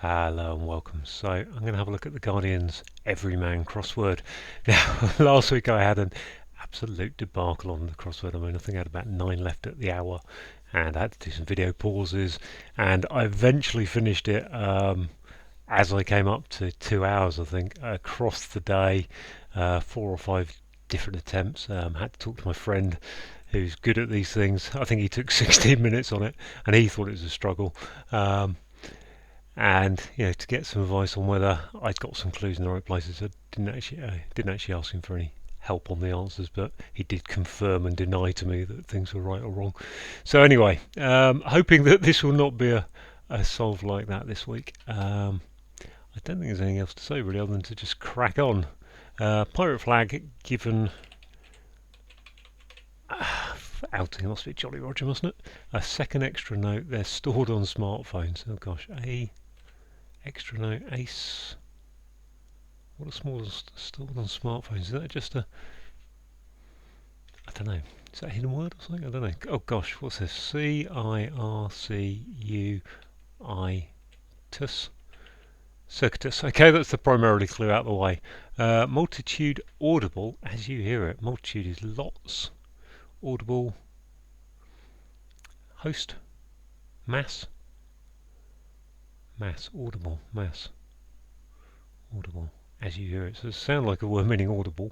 Hello and welcome. So I'm going to have a look at the Guardian's Everyman crossword. Now, last week I had an absolute debacle on the crossword. I mean, I think I had about 9 left at the hour, and I had to do some video pauses, and I eventually finished it as I came up to 2 hours, I think, across the day, 4 or 5 different attempts. Had to talk to my friend who's good at these things. I think he took 16 minutes on it, and he thought it was a struggle. And to get some advice on whether I'd got some clues in the right places. I didn't actually ask him for any help on the answers, but he did confirm and deny to me that things were right or wrong. So anyway, hoping that this will not be a solve like that this week. I don't think there's anything else to say really other than to just crack on. Pirate flag given outing must be Jolly Roger, mustn't it? A second extra note. They're stored on smartphones. Oh gosh, extra note ace. What are small stored on smartphones? Is that just a? I don't know. Is that a hidden word or something? I don't know. Oh gosh, what's this? Circuitus. Circuitus. Okay, that's the primarily clue out of the way. Multitude audible as you hear it. Multitude is lots. Audible. Host. Mass. Audible, audible, as you hear it. So it sounds like a word meaning audible.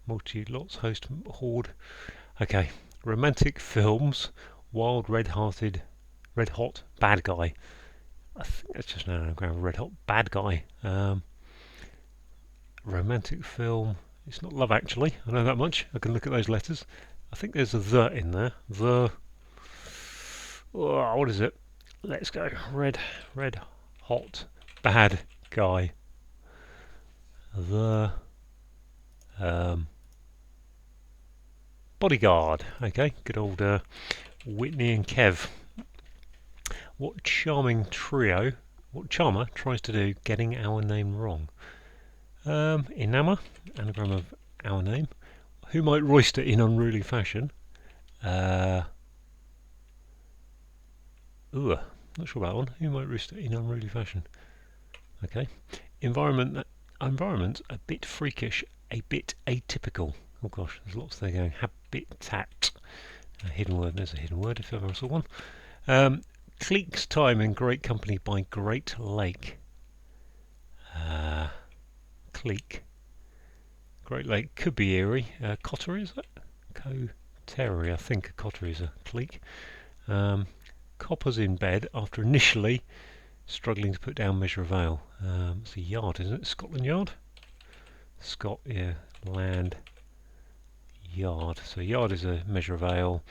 Multitude, lots, host, horde. Okay, romantic films, wild, red-hot, bad guy. I think that's just an anagram, red hot, bad guy. Romantic film, it's not Love Actually, I know that much. I can look at those letters. I think there's a the in there. What is it? Let's go. Red hot, bad guy. The bodyguard. Okay, good old Whitney and Kev. What charmer tries to do getting our name wrong? Enamor, anagram of our name. Who might roister in unruly fashion? Not sure about that one. Who might roister in unruly fashion? Okay. Environment a bit freakish, a bit atypical. Oh gosh, there's lots there going. Habitat. A hidden word. There's a hidden word if ever I saw one. Cleek's time in great company by Great Lake. Cleek. Great Lake could be Erie. Cotter is it? Coterie. I think a cotter is a cleek. Copper's in bed after initially struggling to put down measure of ale. It's a yard, isn't it? Scotland Yard? Land yard. So yard is a measure of ale.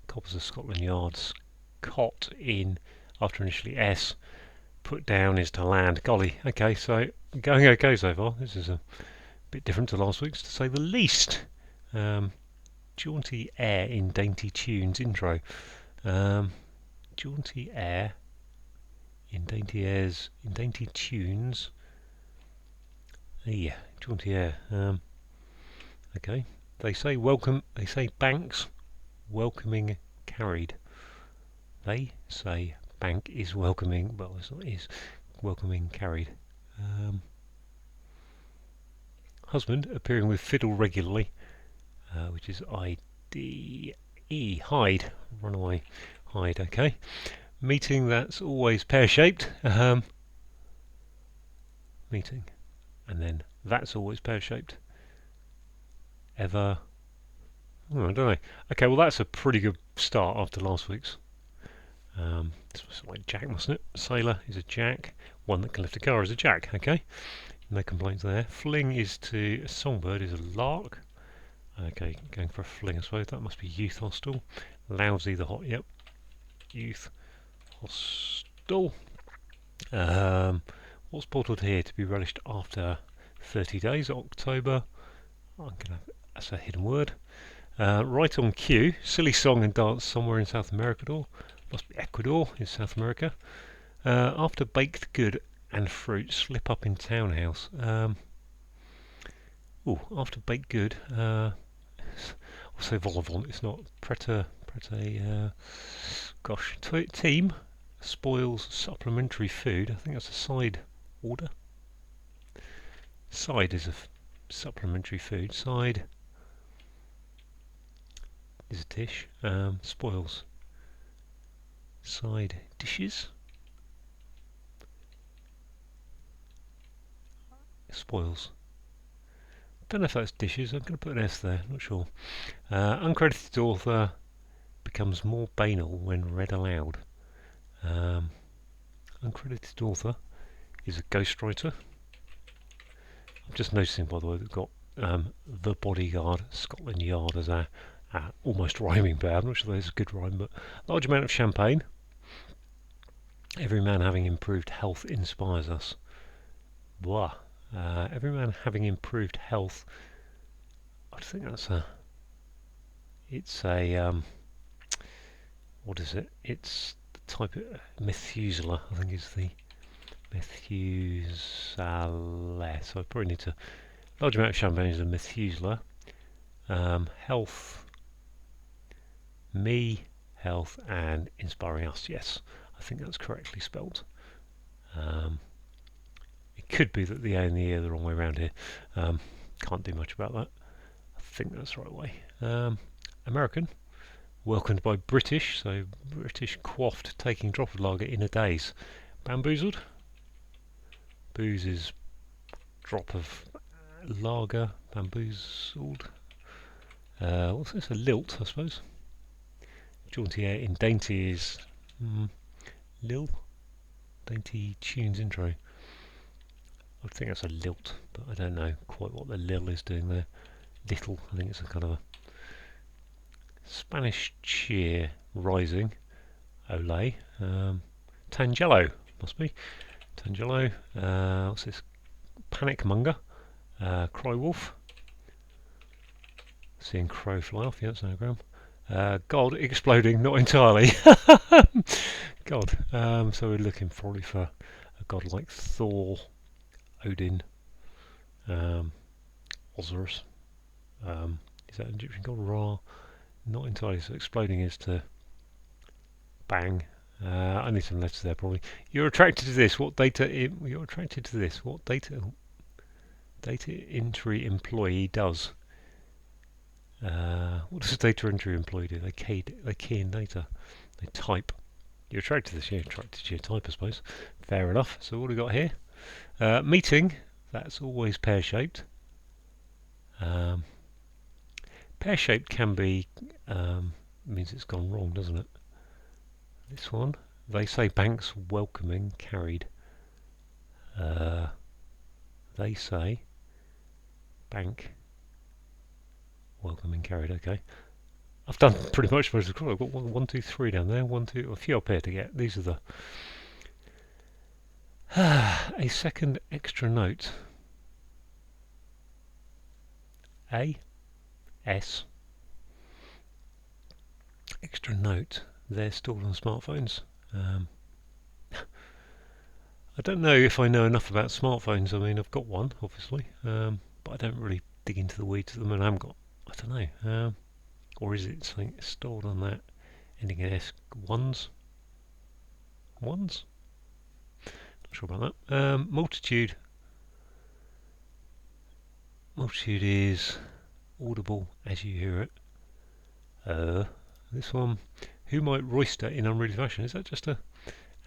Copper's a Scotland Yard. Cot in after initially S. Put down is to land. Golly. Okay, so going okay so far. This is a bit different to last week's, to say the least. Jaunty air in dainty tunes intro. Jaunty air in dainty tunes. Yeah, jaunty air. Okay. They say banks welcoming carried. They say bank is welcoming. Well, it's not is welcoming carried. Husband appearing with fiddle regularly, which is IDE. Hide. Run away. Hide. Okay. Meeting that's always pear-shaped. Meeting. And then that's always pear-shaped. Ever. I don't know. Okay, well that's a pretty good start after last week's. This was like Jack, mustn't it? Sailor is a jack. One that can lift a car is a jack. Okay. No complaints there. Fling is to a songbird is a lark. Okay, going for a fling I suppose. That must be youth hostel. Lousy the hot. Yep. Youth hostel. What's bottled here to be relished after 30 days? October. That's a hidden word. Right on cue. Silly song and dance somewhere in South America. Must be Ecuador in South America. After baked good and fruit, slip up in townhouse. After baked good. I'll say vol au vent. It's not prete. gosh, team spoils supplementary food. I think that's a side order. Side is a supplementary food. Side is a dish. Spoils. Side dishes. Spoils. Don't know if that's dishes. I'm going to put an S there. Not sure. Uncredited author becomes more banal when read aloud. Uncredited author is a ghostwriter. I'm just noticing, by the way, we've got The Bodyguard, Scotland Yard as our almost rhyming bit. I'm not sure that's a good rhyme, but large amount of champagne. Every man having improved health inspires us. Blah. Every man having improved health. I think that's a. It's a. What is it? It's the type of Methuselah. I think is the Methuselah. So I probably need to. Large amount of champagne is a Methuselah. Health. Me, health, and inspiring us. Yes, I think that's correctly spelt. It could be that the A and the E are the wrong way around here. Can't do much about that. I think that's the right way. American, welcomed by British, so British quaffed, taking drop of lager in a daze. Bamboozled, booze is drop of lager, bamboozled. What's this? A lilt, I suppose. Jaunty air in dainty is lil. Dainty tunes intro. I think that's a lilt, but I don't know quite what the lil is doing there. Little, I think it's a kind of a Spanish cheer rising. Olay. Tangelo, must be. Tangelo. What's this? Panic monger. Cry wolf. Seeing crow fly off, yeah, that's an anagram. God exploding, not entirely. God. So we're looking probably for a god like Thor, Odin, Osiris. Is that an Egyptian god? Ra? Not entirely. So exploding is to bang. I need some letters there probably. You're attracted to this. What data? You're attracted to this. What data? Data entry employee does. What does a data entry employee do? They key in data. They type. You're attracted to this. You're attracted to your type, I suppose. Fair enough. So what do we got here? Meeting. That's always pear-shaped. Pear-shaped can be means it's gone wrong, doesn't it? This one. They say banks welcoming carried. They say bank welcoming carried. Okay. I've done pretty much most of the. I've got one, two, three down there. One, two, a few up here to get. These are the. A second extra note. A. S. Extra note. They're stored on smartphones. I don't know if I know enough about smartphones. I mean, I've got one, obviously, but I don't really dig into the weeds of them, and I haven't got. I don't know. Or is it something stored on that ending in S? Ones? Ones? Not sure about that. Multitude. Multitude is audible as you hear it. This one. Who might roister in unruly fashion? Is that just a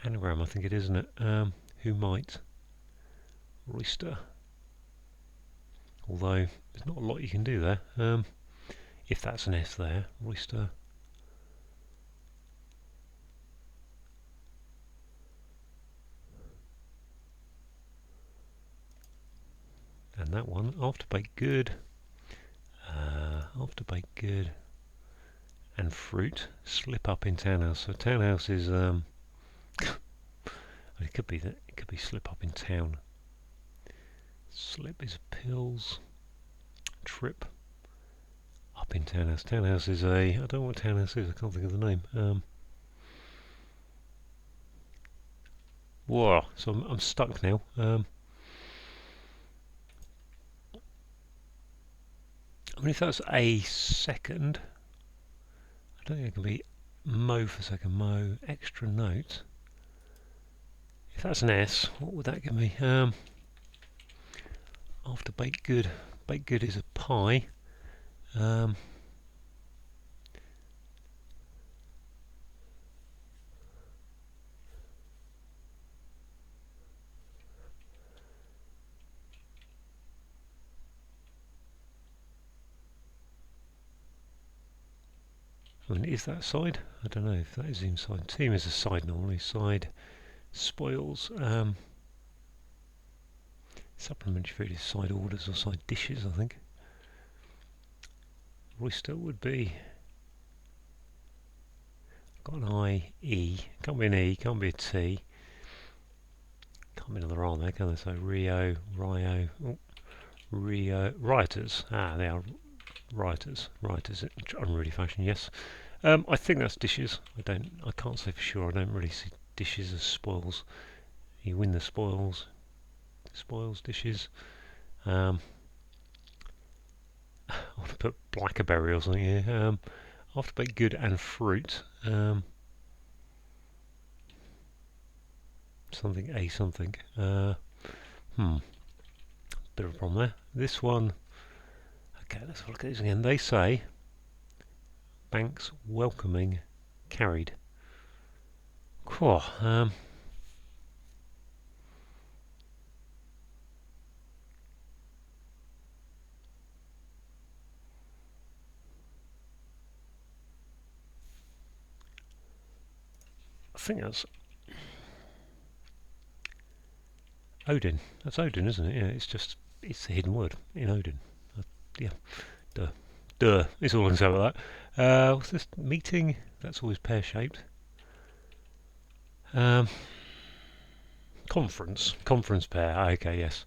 anagram? I think it is, isn't it? Who might roister? Although there's not a lot you can do there. If that's an S there, roister. And that one, after baked good. After baked good. And fruit, slip up in townhouse. So townhouse is it could be that it could be slip up in town. Slip is pills. Trip up in townhouse. Townhouse is a. I don't know what townhouse is. I can't think of the name. Whoa! So I'm stuck now. I mean, if that's a second, I don't think it can be mo for a second. Mo, extra note. If that's an S, what would that give me? After baked good. Baked good is a pie. I mean, is that side? I don't know if that is inside. Team is a side normally. Side spoils. Supplementary food is side orders or side dishes, I think. Oyster would be. Got an I, E. Can't be an E, can't be a T. Can't be another R there, can there? So Rio, Rio, Rio. Rioters. Ah, they are rioters. Rioters in unruly fashion, yes. I think that's dishes. I can't say for sure. I don't really see dishes as spoils. You win the spoils. Spoils dishes. I want to put blackberry or something here. After baked good and fruit. Something a something. Bit of a problem there. This one. Okay, let's look at this again. They say banks welcoming carried. Cool. I think that's Odin. That's Odin, isn't it? Yeah, it's a hidden word in Odin. Yeah, duh. Duh, it's all I can say about that. What's this? Meeting? That's always pear-shaped. Conference. Conference pear. Okay, yes.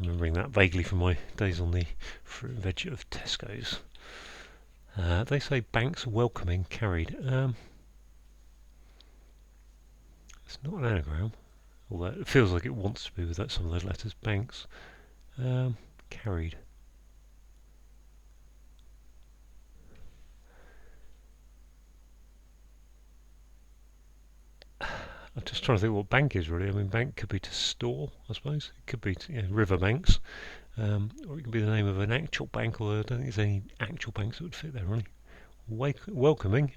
Remembering that vaguely from my days on the fruit and veg of Tesco's. They say banks welcoming carried. It's not an anagram, although it feels like it wants to be with some of those letters. Banks carried. I'm just trying to think what bank is really. I mean, bank could be to store, I suppose. It could be to, river banks, or it could be the name of an actual bank. Although I don't think there's any actual banks that would fit there really. Welcoming.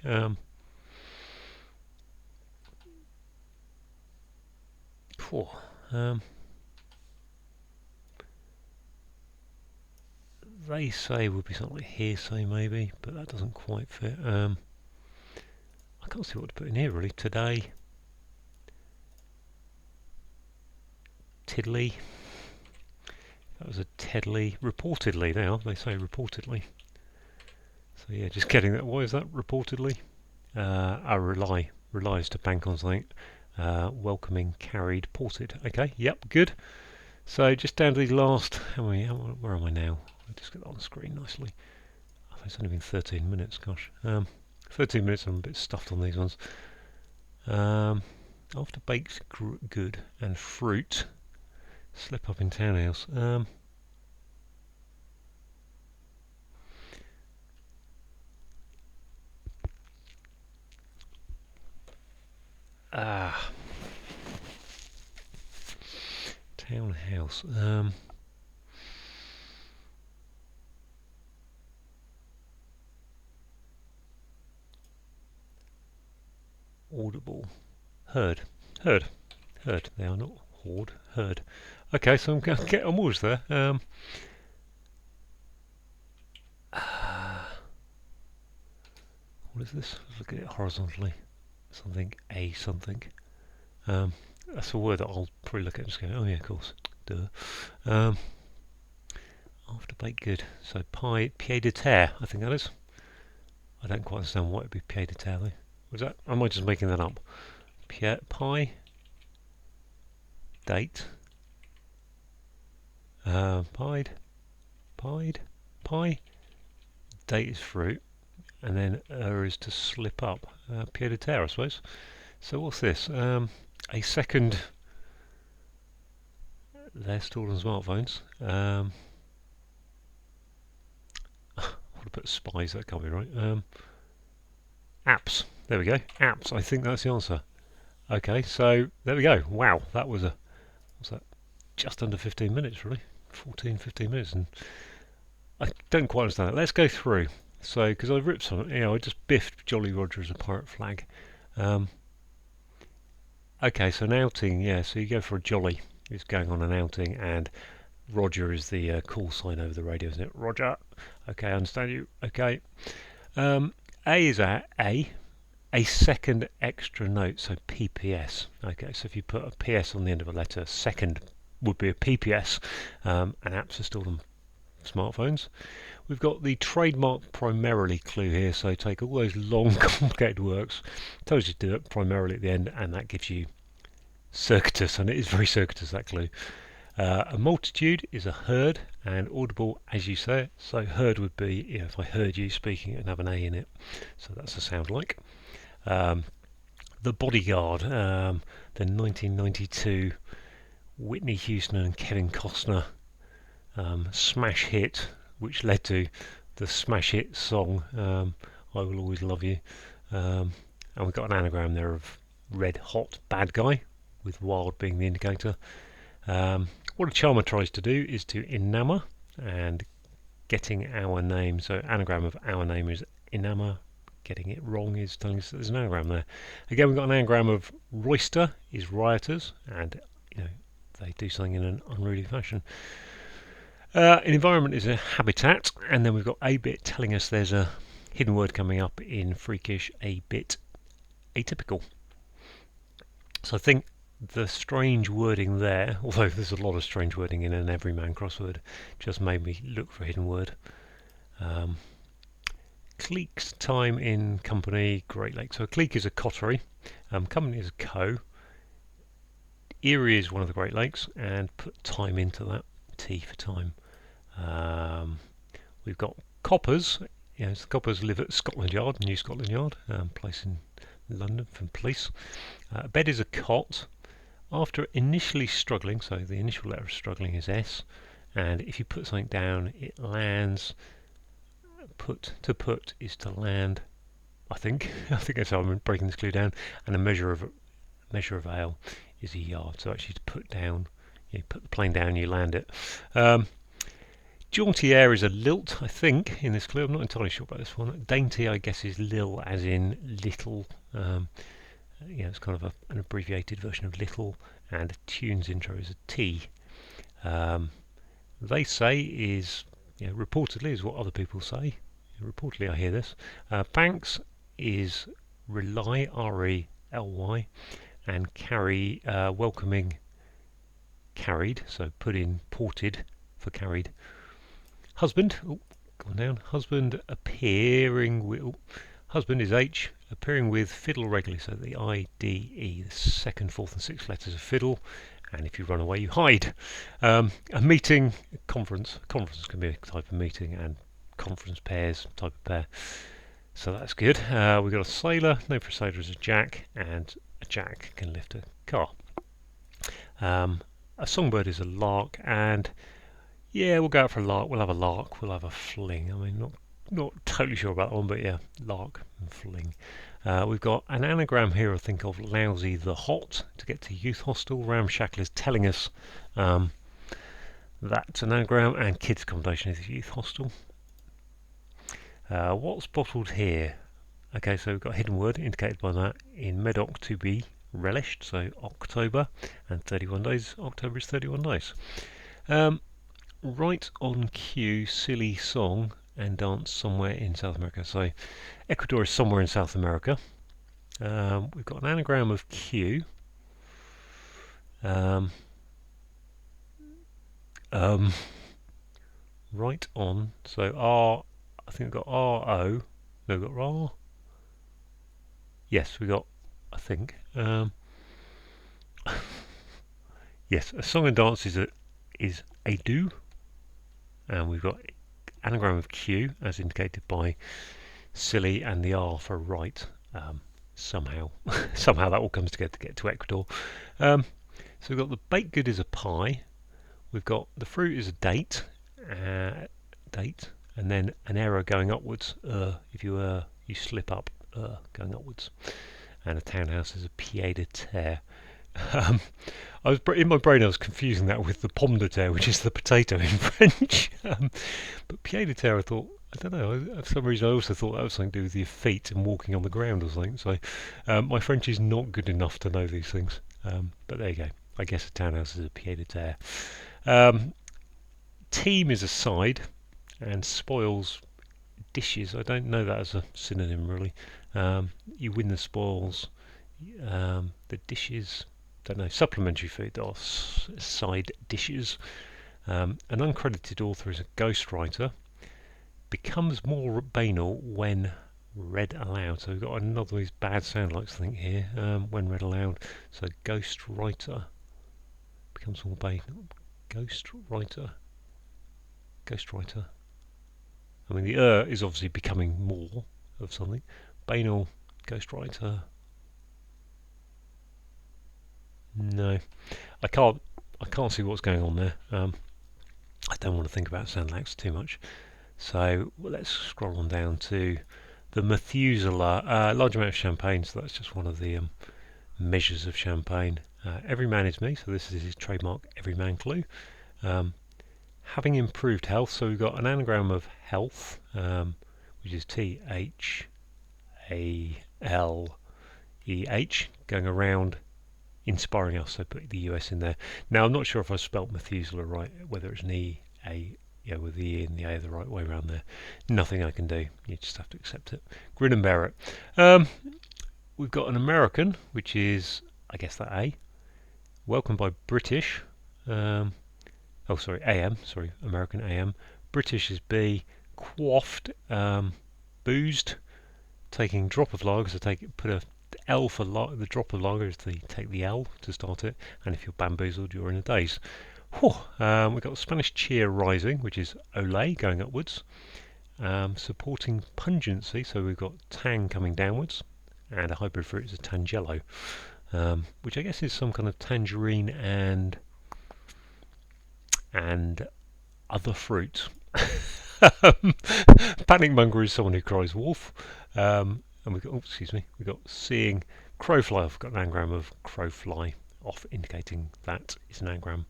They say would be something like hearsay maybe, but that doesn't quite fit. I can't see what to put in here really. Today. Tiddly. That was a Tedley. Reportedly now, they say reportedly. So yeah, just getting that. Why is that reportedly? I relies to bank on something. Welcoming, carried, ported. Okay, yep, good. So just down to the last. Where am I now? I'll just get that on the screen nicely. It's only been 13 minutes, gosh. 13 minutes, I'm a bit stuffed on these ones. After baked good and fruit. Slip up in townhouse. Townhouse. Audible. Heard. Heard. Heard. They are not hoard. Heard. Okay, so I'm going to get almost there. What is this? Let's look at it horizontally. Something. A something. That's a word that I'll probably look at and just go, oh yeah, of course. Duh. After baked good. So pie, pied de terre, I think that is. I don't quite understand what it would be pied de terre though. Was that? Am I just making that up? Pie. Date. Pied. Pie. Date is fruit. And then is to slip up. Pied de terre, I suppose. So what's this? A second. They're stored on smartphones. I want to put spies. That can't be right. Apps. There we go. Apps. I think that's the answer. Okay, so there we go. Wow, that was what's that? Just under 15 minutes, really. 14, 15 minutes, and I don't quite understand it. Let's go through. So, because I ripped some, I just biffed Jolly Roger as a pirate flag. Okay, so an outing, yeah. So you go for a jolly. It's going on an outing, and Roger is the call sign over the radio, isn't it? Roger. Okay, I understand you. Okay. A is a second extra note, so PPS. Okay, so if you put a PS on the end of a letter, second would be a PPS, and apps are still on smartphones. We've got the trademark primarily clue here, so take all those long complicated words, tells you to do it primarily at the end, and that gives you circuitous, and it is very circuitous, that clue. A multitude is a herd, and audible as you say it, so herd would be, if I heard you speaking and have an A in it, so that's a sound like. The Bodyguard, the 1992 Whitney Houston and Kevin Costner smash hit, which led to the smash hit song I Will Always Love You, and we've got an anagram there of red hot bad guy, with wild being the indicator. What a charmer tries to do is to enamour, and getting our name, so anagram of our name is enamour. Getting it wrong is telling us that there's an anagram there. Again, we've got an anagram of roister is rioters, and they do something in an unruly fashion. An environment is a habitat, and then we've got a bit telling us there's a hidden word coming up in freakish, a bit atypical. So I think the strange wording there, although there's a lot of strange wording in an Everyman crossword, just made me look for a hidden word. Cleek's time in company, Great Lakes. So a cleek is a coterie, company is a co, Erie is one of the Great Lakes, and put time into that, T for time. We've got coppers. The coppers live at Scotland Yard, New Scotland Yard, place in London from police. A bed is a cot. After initially struggling, so the initial letter of struggling is S, and if you put something down, it lands. Put is to land. I think that's how I'm breaking this clue down. And a measure of ale is a yard. So actually, to put down, you put the plane down, you land it. Jaunty air is a lilt, I think, in this clue. I'm not entirely sure about this one. Dainty, I guess, is lil, as in little. It's kind of an abbreviated version of little. And a tune's intro is a T. They say is, reportedly is what other people say. Reportedly, I hear this. Banks is rely, R-E-L-Y, and carry, welcoming, carried, so put in ported for carried. Husband, gone down. Husband appearing with, husband is H, appearing with fiddle regularly, so the I-D-E, the second, fourth and sixth letters of fiddle, and if you run away you hide. A meeting, conference can be a type of meeting, and conference pairs, type of pair, so that's good. We've got a sailor, name for a sailor is a jack, and a jack can lift a car. A songbird is a lark, and we'll go out for a lark. We'll have a lark, we'll have a fling. I mean, not totally sure about that one, but yeah, lark and fling. We've got an anagram here, I think, of lousy the hot to get to youth hostel. Ramshackle is telling us that's an anagram, and kids accommodation is youth hostel. What's bottled here? Okay, so we've got a hidden word indicated by that in Medoc to be relished, so October, and 31 days. October is 31 days. Right on cue, silly song and dance somewhere in South America. So Ecuador is somewhere in South America. We've got an anagram of Q. Right on. So R, I think we've got R-O. No, we've got R. Yes, we got, I think. Yes, a song and dance is a do. And we've got anagram of Q, as indicated by silly, and the R for right. Somehow that all comes together to get to Ecuador. So we've got the baked good is a pie. We've got the fruit is a date, and then an arrow going upwards. If you slip up, going upwards. And a townhouse is a pied de terre. Um, in my brain I was confusing that with the pomme de terre, which is the potato in French. But pied de terre, I don't know, for some reason I also thought that was something to do with your feet and walking on the ground or something. So my French is not good enough to know these things. But there you go. I guess a townhouse is a pied de terre. Team is a side, and spoils dishes. I don't know that as a synonym really. You win the spoils. The dishes, don't know, supplementary food or side dishes. An uncredited author is a ghostwriter. Becomes more banal when read aloud. So we've got another of these bad sound likes thing here. When read aloud. So ghostwriter becomes more banal. Ghostwriter. I mean, the is obviously becoming more of something. Banal, ghostwriter. No, I can't see what's going on there. I don't want to think about sound lags too much. So let's scroll on down to the Methuselah. Large amount of champagne, so that's just one of the measures of champagne. Everyman is me, so this is his trademark Everyman clue. Having improved health, so we've got an anagram of health, which is THALEH, going around inspiring us, so put the US in there. Now I'm not sure if I spelt Methuselah right, whether it's an with the E and the A the right way around there. Nothing I can do, you just have to accept it. Grin and bear it. We've got an American, which is, I guess that A. Welcomed by British. AM, American AM. British is B. Quaffed, boozed. Taking drop of lager, so put a L for the drop of lager is take the L to start it, and if you're bamboozled, you're in a daze. We've got Spanish cheer rising, which is ole, going upwards. Supporting pungency, so we've got tang coming downwards, and a hybrid fruit is a tangelo, which I guess is some kind of tangerine and other fruit. Panic monger is someone who cries wolf. And we've got seeing crowfly off. Got an anagram of crowfly off, indicating that is an anagram.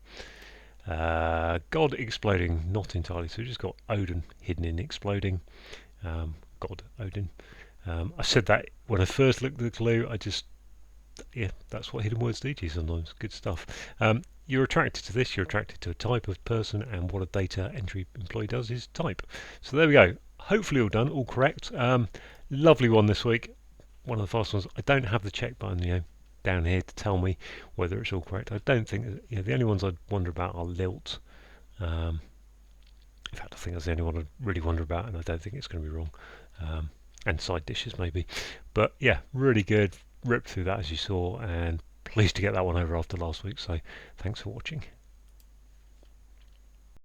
God exploding, not entirely. So we've just got Odin hidden in exploding. God Odin. I said that when I first looked at the clue. That's what hidden words do to you sometimes. Good stuff. You're attracted to this, you're attracted to a type of person, and what a data entry employee does is type. So there we go. Hopefully all done, all correct. Lovely one this week. One of the fast ones. I don't have the check button, down here to tell me whether it's all correct. I don't think, the only ones I'd wonder about are lilt. In fact, I think that's the only one I'd really wonder about, and I don't think it's going to be wrong. And side dishes maybe. But yeah, really good. Ripped through that as you saw, and pleased to get that one over after last week. So thanks for watching.